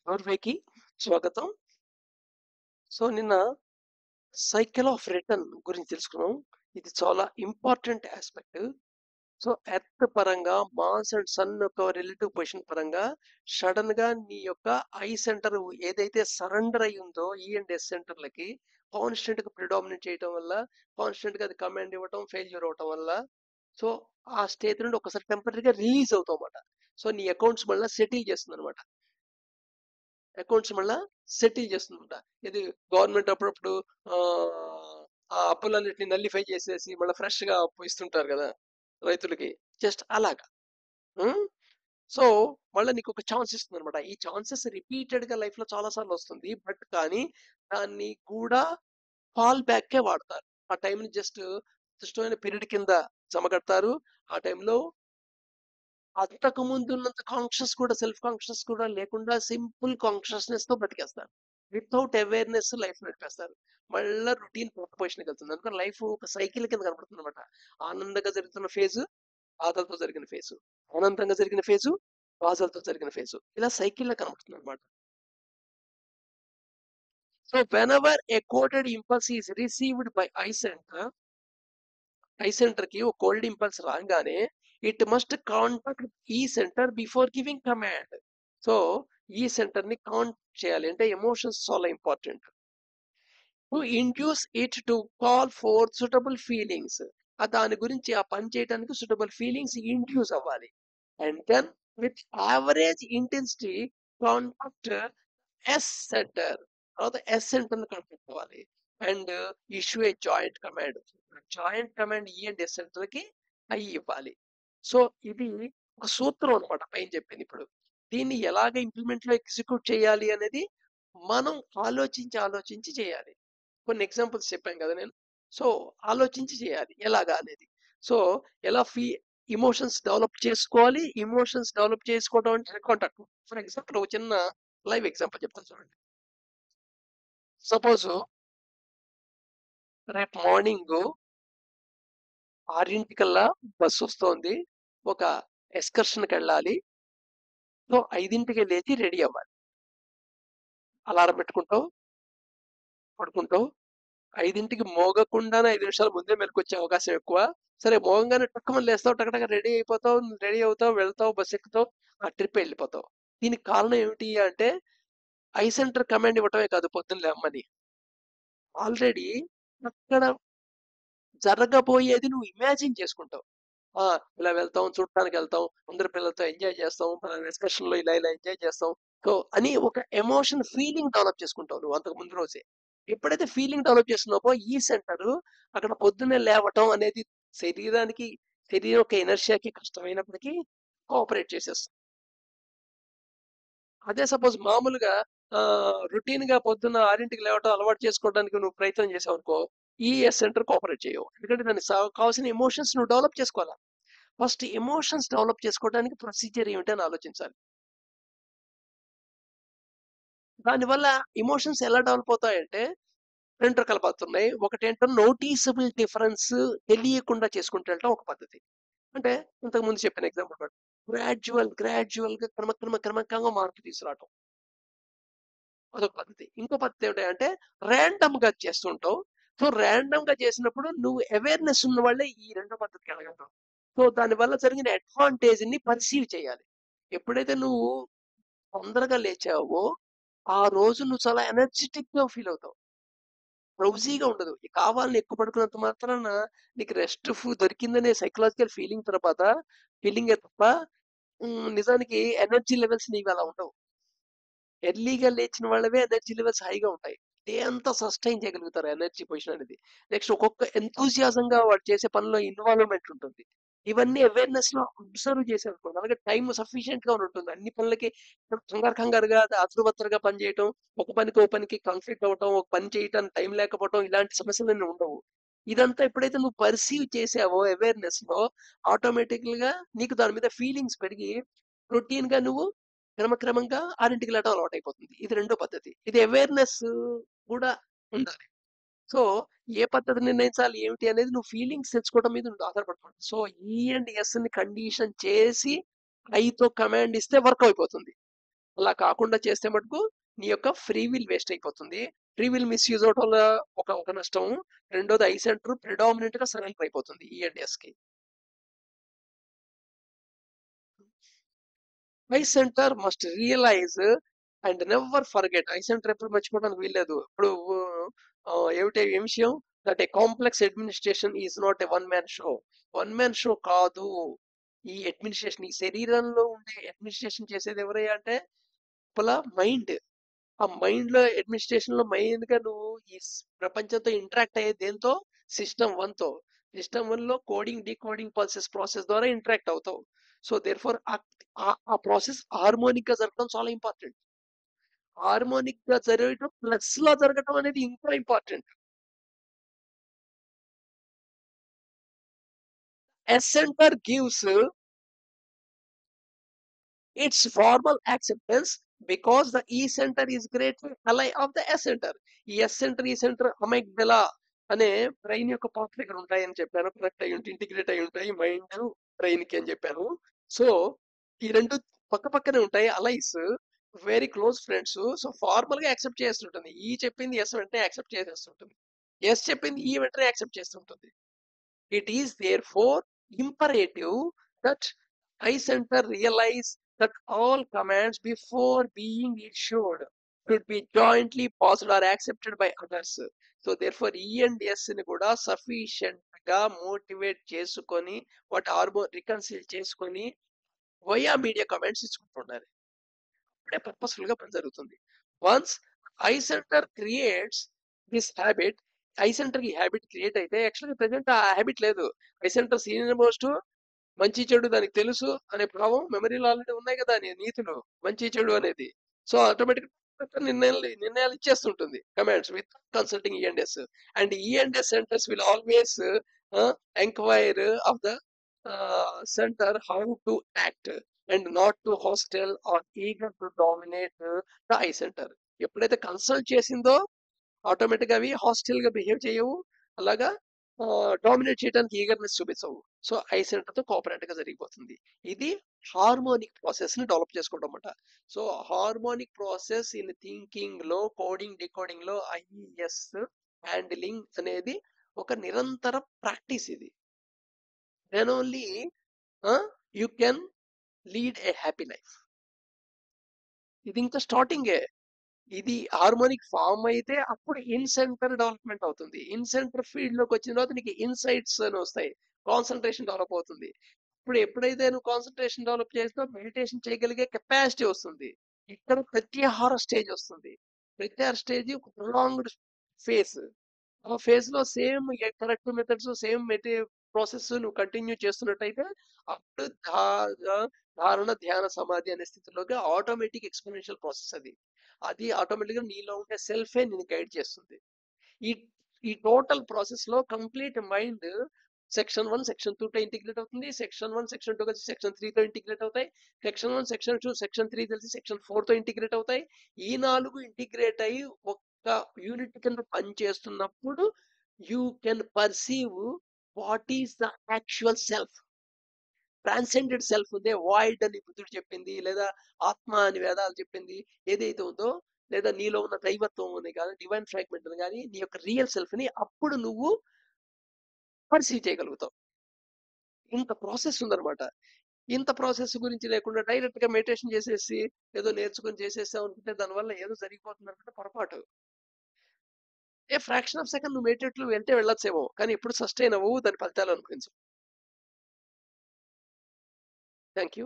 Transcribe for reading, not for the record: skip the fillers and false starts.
నోర్వేకి స్వాగతం. సో నిన్న cycle of return గురించి తెలుసుకున్నాం. ఇది చాలా ఇంపార్టెంట్ ఆస్పెక్ట్. సో ఎర్త్ పరంగా మాస్ అండ్ సన్ యొక్క రిలేటివ్ పొజిషన్ పరంగా సడన్ గా నీ యొక్క ఐ సెంటర్ ఏదైతే సరెండర్ అయి ఉందో ఈ అండ్ ఎస్ సెంటర్లకి కాన్స్టెంట్ గా ప్రిడామినేట్ చేయడం వల్ల కాన్స్టెంట్ గా అది కమాండ్ ఇవ్వటం ఫెయిల్యూర్ అవటం వల్ల సో ఆ స్టేట్ నుండి ఒకసారి టెంపరీగా రిలీజ్ అవుతాం అన్నమాట. సో నీ అకౌంట్స్ మళ్ళీ సెటిల్ చేస్తుంది అనమాట. అకౌంట్స్ మళ్ళా సెటిల్ చేస్తుందంట. ఇది గవర్నమెంట్ అప్పుడప్పుడు ఆ ఆ అప్పులన్నిటిని నల్లిఫై చేసేసి మళ్ళీ ఫ్రెష్ గా అప్పు ఇస్తుంటారు కదా రైతులకి. జస్ట్ అలాగా. సో మళ్ళీ నీకు ఒక ఛాన్స్ ఇస్తుంది అనమాట. ఈ ఛాన్సెస్ రిపీటెడ్ గా లైఫ్ లో చాలా సార్లు వస్తుంది. బట్ కానీ దాన్ని కూడా ఫాల్ బ్యాక్ కే వాడతారు. ఆ టైంని జస్ట్ ఇష్టమైన పీరియడ్ కింద జమ కడతారు. ఆ టైంలో అంతకు ముందు ఉన్నంత కాన్షియస్ కూడా సెల్ఫ్ కాన్షియస్ కూడా లేకుండా సింపుల్ కాన్షియస్నెస్ తో బతికేస్తారు. వితౌట్ అవేర్నెస్ లైఫ్ నడిపేస్తారు. మళ్ళీ రొటీన్ పొజిషన్కి వెళ్తుంది. అందుకని లైఫ్ ఒక సైకిల్ కింద కనబడుతుంది అనమాట. ఆనందంగా జరుగుతున్న ఫేజు, బాధలతో జరిగిన ఫేజు, ఆనందంగా జరిగిన ఫేజు, బాధలతో జరిగిన ఫేజు, ఇలా సైకిల్ లా కనబడుతుంది అనమాట. So whenever a coded impulse is received by I centre కి ఒక కోల్డ్ ఇంపల్స్ రాగానే ఇట్ మస్ట్ కాంటాక్ట్ ఈ centre before giving command. So ఈ సెంటర్ ని కౌంట్ చేయాలి. అంటే ఎమోషన్స్ చాలా important. To induce it to call for suitable feelings. దాని గురించి ఆ పని చేయడానికి సూటబుల్ ఫీలింగ్స్ ఇండ్యూస్ అవ్వాలి. And then with average intensity contact S centre. తర్వాత ఎస్ సెంటర్ కాంటాక్ట్ అవ్వాలి and issue A joint command. Joint command ఈ అండ్ ఎస్ సెంటర్ కి అవి ఇవ్వాలి. సో ఇది ఒక సూత్రం అనమాట పైన చెప్పింది. ఇప్పుడు దీన్ని ఎలాగ ఇంప్లిమెంట్ లో ఎగ్జిక్యూట్ చేయాలి అనేది మనం ఆలోచించి చేయాలి. కొన్ని ఎగ్జాంపుల్స్ చెప్పాను కదా నేను. సో ఆలోచించి చేయాలి ఎలాగా అనేది. సో ఎలా ఇమోషన్స్ డెవలప్ చేసుకోవాలి. ఇమోషన్స్ డెవలప్ చేసుకోవడం అంటే కాంటాక్ట్. ఫర్ ఎగ్జాంపుల్ ఒక చిన్న లైవ్ ఎగ్జాంపుల్ చెప్తాను చూడండి. సపోజ్ రేపు మార్నింగ్ 6:00కల్లా బస్సు వస్తోంది. ఒక ఎక్స్కర్షన్కి వెళ్ళాలి. సో 5:00కి లేచి రెడీ అవ్వాలి. అలారం పెట్టుకుంటావు, పడుకుంటావు. 5:00కి మోగకుండానే 5 నిమిషాల ముందే మెలకొచ్చే అవకాశం ఎక్కువ. సరే మోగంగానే టక్కుమని లేస్తావు, టకటక రెడీ అయిపోతావు, రెడీ అవుతావు, వెళ్తావు, బస్ ఎక్కుతావు, ఆ ట్రిప్ వెళ్ళిపోతావు. దీనికి కారణం ఏమిటి అంటే ఐ సెంటర్ కమాండ్ ఇవ్వటమే కాదు పొద్దున్న లేమ్మని. ఆల్రెడీ అక్కడ జరగబోయేది నువ్వు ఇమాజిన్ చేసుకుంటావు. ఆ ఇలా వెళ్తాం, చూడటానికి వెళ్తాం, అందరి పిల్లలతో ఎంజాయ్ చేస్తాం, ఎక్స్కర్షన్ లో ఇలా ఇలా ఎంజాయ్ చేస్తాం. సో అని ఒక ఎమోషన్ ఫీలింగ్ డెవలప్ చేసుకుంటావు నువ్వు అంతకు ముందు రోజే. ఎప్పుడైతే ఫీలింగ్ డెవలప్ చేస్తున్నావో ఈ సెంటర్ అక్కడ పొద్దున్నే లేవటం అనేది శరీరానికి శరీరం యొక్క ఎనర్షియాకి కష్టమైనప్పటికీ కోఆపరేట్ చేసేస్తుంది. అదే సపోజ్ మామూలుగా రొటీన్ గా పొద్దున్న 6:00కి లేవటం అలవాటు చేసుకోవడానికి నువ్వు ప్రయత్నం చేసావు అనుకో, ఈ సెంటర్ కోఆపరేట్ చేయవు. ఎందుకంటే దానికి కావాల్సిన ఎమోషన్స్ నువ్వు డెవలప్ చేసుకోవాలి. ఫస్ట్ ఎమోషన్స్ డెవలప్ చేసుకోవడానికి ప్రొసీజర్ ఏమిటి అని ఆలోచించాలి. దానివల్ల ఎమోషన్స్ ఎలా డెవలప్ అవుతాయంటే 2 రకాల పద్ధతులున్నాయి. ఒకటేంటో నోటీసబుల్ డిఫరెన్స్ తెలియకుండా చేసుకుంటూ వెళ్ళటం ఒక పద్ధతి. అంటే ఇంతకు ముందు చెప్పిన ఎగ్జాంపుల్ గ్రాడ్యువల్ గా క్రమక్రమంగా మార్పు తీసుకురావటం అదొక పద్ధతి. ఇంకో పద్ధతి ఏమిటంటే ర్యాండమ్ గా చేస్తుంటావు. సో ర్యాండమ్ గా చేసినప్పుడు నువ్వు అవేర్నెస్ ఉన్న వాళ్ళే ఈ రెండో పద్ధతికి వెళ్ళగలుగుతావు. సో దానివల్ల జరిగిన అడ్వాంటేజ్ ని పర్సీవ్ చేయాలి. ఎప్పుడైతే నువ్వు తొందరగా లేచావో ఆ రోజు నువ్వు చాలా ఎనర్జెటిక్ గా ఫీల్ అవుతావు. డ్రౌజీగా ఉండదు. కావాలని ఎక్కువ పడుకున్నంత మాత్రాన నీకు రెస్ట్ దొరికిందనే సైకలాజికల్ ఫీలింగే తప్ప నిజానికి ఎనర్జీ లెవెల్స్ నీవి అలా ఉండవు. ఎర్లీగా లేచిన వాళ్ళవే ఎనర్జీ లెవెల్స్ హైగా ఉంటాయి. డే అంతా సస్టైన్ చేయగలుగుతారు ఎనర్జీ పొజిషన్ అనేది. నెక్స్ట్ ఒక్కొక్క ఎంతూజియాజంగా వాడు చేసే పనిలో ఇన్వాల్వ్మెంట్ ఉంటుంది. ఇవన్నీ అవేర్నెస్ లో అబ్జర్వ్ చేసామనుకోండి, అలాగే టైం సఫిషియెంట్ గా ఉంటుంది. అన్ని పనులకి కంగారుగా ఆతృతగా పని చేయటం, ఒక పనికి కాన్ఫ్లిక్ట్ అవ్వటం, ఒక పని చేయటానికి టైం లేకపోవటం, ఇలాంటి సమస్యలన్నీ ఉండవు. ఇదంతా ఎప్పుడైతే నువ్వు పర్సీవ్ చేసావో అవేర్నెస్ లో ఆటోమేటిక్ గా నీకు దాని మీద ఫీలింగ్స్ పెరిగి రొటీన్ గా నువ్వు క్రమక్రమంగా 6:00కి లేవటం అలవాటు అయిపోతుంది. ఇది రెండో పద్ధతి. ఇది అవేర్నెస్ కూడా ఉండాలి. సో ఏ పద్ధతి నిర్ణయించాలి ఏమిటి అనేది నువ్వు ఫీలింగ్స్ తెచ్చుకోవడం మీద నువ్వు ఆధారపడుతుంది. సో ఈ అండ్ ఎస్ ని కండిషన్ చేసి ఐతో కమాండ్ ఇస్తే వర్క్ అయిపోతుంది. అలా కాకుండా చేస్తే మటుకు నీ యొక్క ఫ్రీ విల్ వేస్ట్ అయిపోతుంది. ఫ్రీ విల్ మిస్‌యూజ్ అవ్వటం వల్ల ఒక నష్టం. రెండోది ఐ సెంటర్ ప్రిడామినెంట్‌గా సరెండర్ అయిపోతుంది ఈ&ఎస్‌కి. I centre must realise and never forget. I centre ఎప్పుడు మర్చిపోవడానికి వీల్లేదు. ఇప్పుడు ఏం విషయం? That a complex administration is not a one man show. One man show కాదు. ఈ అడ్మినిస్ట్రేషన్, ఈ శరీరంలో ఉండే అడ్మినిస్ట్రేషన్ చేసేది ఎవరయ్యా అంటే లోపల మైండ్. ఆ మైండ్ లో అడ్మినిస్ట్రేషన్ లో మెయిన్ గా నువ్వు ఈ ప్రపంచంతో ఇంటరాక్ట్ అయ్యేది దేంతో? సిస్టమ్ 1 తో. సిస్టమ్ 1 లో కోడింగ్ డీకోడింగ్ ప్రాసెస్ ద్వారా ఇంటరాక్ట్ అవుతావు. సో దేర్ ఫోర్ ఆ ప్రాసెస్ హార్మోనిక్ గా జరగడం చాలా ఇంపార్టెంట్. హార్మోనిక్ గా జరగడం ప్లస్ లా జరగడం అనేది ఇంకా important. S centre gives its formal acceptance because the E center is greatly ally of the S center. ఈ S center, E center, అమైగ్డలా అనే బ్రెయిన్ యొక్క పార్ట్లు ఇక్కడ ఉంటాయని చెప్పాను. కనెక్ట్ అయి ఉంటాయి, ఇంటిగ్రేట్ అయి ఉంటాయి మైండ్ బ్రెయిన్ కి అని చెప్పాను. సో ఈ రెండు పక్క పక్కనే ఉంటాయి, allies, very close friends. So formal గా యాక్సెప్ట్ చేస్తుంటుంది. ఈ చెప్పింది ఎస్ వెంటనే యాక్సెప్ట్ చేసేస్తుంటుంది, ఎస్ చెప్పింది ఈ వెంటనే యాక్సెప్ట్ చేస్తుంటుంది. It is therefore imperative that I center realize that all commands before being issued should be jointly passed or accepted by others. So therefore E and S ని కూడా sufficient గా motivate చేసుకొని వాటి రికన్సిల్ చేసుకొని వయా మీడియా కమాండ్స్ ఇచ్చుకుంటున్నారు. అప్పుడే purposeful గా పని జరుగుతుంది. Once I centre creates this habit, I centre ఈ హ్యాబిట్ క్రియేట్ అయితే యాక్చువల్గా ప్రెసెంట్ ఆ హ్యాబిట్ లేదు. ఐ సెంటర్ సీనియర్ మోస్ట్, మంచి చెడు దానికి తెలుసు అనే భావం మెమరీలో ఆల్రెడీ ఉన్నాయి కదా అని నీతులు, మంచి చెడు అనేది. సో ఆటోమేటిక్ నిర్ణయాలు ఇచ్చేస్తుంటుంది commands with consulting E and S. And E and S centres will always enquire of the center how to act and not to hostile or eager to dominate the I center. ఎప్పుడైతే కన్సల్ట్ చేసిందో ఆటోమేటిక్ అవి hostel గా behave చేయవు, అలాగా dominate చేయడానికి eagerness చూపించవు. So I centre తో cooperate గా జరిగిపోతుంది. ఇది హార్మోనిక్ ప్రాసెస్ ని డెవలప్ చేసుకోవడం అన్నమాట. So harmonic process in thinking లో, కోడింగ్ డికోడింగ్ లో ఐఈఎస్ హ్యాండిలింగ్ అనేది ఒక నిరంతర ప్రాక్టీస్. ఇది then only you can lead a happy life. ఇది ఇంకా స్టార్టింగే. ఇది హార్మోనిక్ ఫామ్ అయితే అప్పుడు ఇన్ సెంటర్ డెవలప్మెంట్ అవుతుంది. ఇన్ సెంటర్ ఫీల్డ్ లోకి వచ్చిన తర్వాత నీకు ఇన్సైట్స్ అని వస్తాయి, కాన్సన్ట్రేషన్ డెవలప్ అవుతుంది. ఇప్పుడు ఎప్పుడైతే నువ్వు కాన్సన్ట్రేషన్ డెవలప్ చేస్తావు మెడిటేషన్ చేయగలిగే కెపాసిటీ వస్తుంది. ఇక్కడ ప్రత్యాహార స్టేజ్ వస్తుంది. ప్రత్యాహార స్టేజ్ ఒక ప్రొలాంగ్డ్ ఫేస్. ఆ ఫేజ్ లో same correct methods, same process నువ్వు కంటిన్యూ చేస్తున్నట్టయితే అప్పుడు ధారణ ధ్యాన సమాధి అనే స్థితిలోకి ఆటోమేటిక్ ఎక్స్పోనెన్షియల్ ప్రాసెస్ అది. అది ఆటోమేటిక్ గా నీలో ఉండే సెల్ఫే నేను గైడ్ చేస్తుంది. ఈ ఈ టోటల్ ప్రాసెస్ లో కంప్లీట్ మైండ్ సెక్షన్ 1 సెక్షన్ 2 తో ఇంటిగ్రేట్ అవుతుంది. సెక్షన్ 1 సెక్షన్ 2 కలిసి సెక్షన్ 3 తో ఇంటిగ్రేట్ అవుతాయి. సెక్షన్ 1 సెక్షన్ 2 సెక్షన్ 3 కలిసి సెక్షన్ 4 తో ఇంటిగ్రేట్ అవుతాయి. ఈ 4 ఇంటిగ్రేట్ అయ్యి ఒక యూనిట్ కింద పనిచేస్తున్నప్పుడు you can perceive what is the actual self. Transcended self ఉందే, వాయిడ్ అని బుద్ధుడు చెప్పింది, లేదా ఆత్మ అని వేదాలు చెప్పింది ఏదైతే ఉందో, లేదా నీలో ఉన్న దైవత్వం అని కానీ డివైన్ ఫ్రాగ్మెంట్ అని కానీ నీ యొక్క రియల్ సెల్ఫ్ ని అప్పుడు నువ్వు పర్సీవ్ చేయగలుగుతావు. ఇంత ప్రాసెస్ ఉందన్నమాట. ఇంత ప్రాసెస్ గురించి లేకుండా డైరెక్ట్ గా మెడిటేషన్ చేసేసి ఏదో నేర్చుకుని చేసేసావు అనుకుంటే దానివల్ల ఏదో జరిగిపోతుంది అనుకుంటే పొరపాటు. ఏ ఫ్రాక్షన్ ఆఫ్ సెకండ్ నువ్వు మెడిటేట్లు వెళ్తే వెళ్ళొచ్చేమో, కానీ ఎప్పుడు సస్టైన్ అవ్వవు, దాని ఫలితాలు అనుభవించవు. Thank you.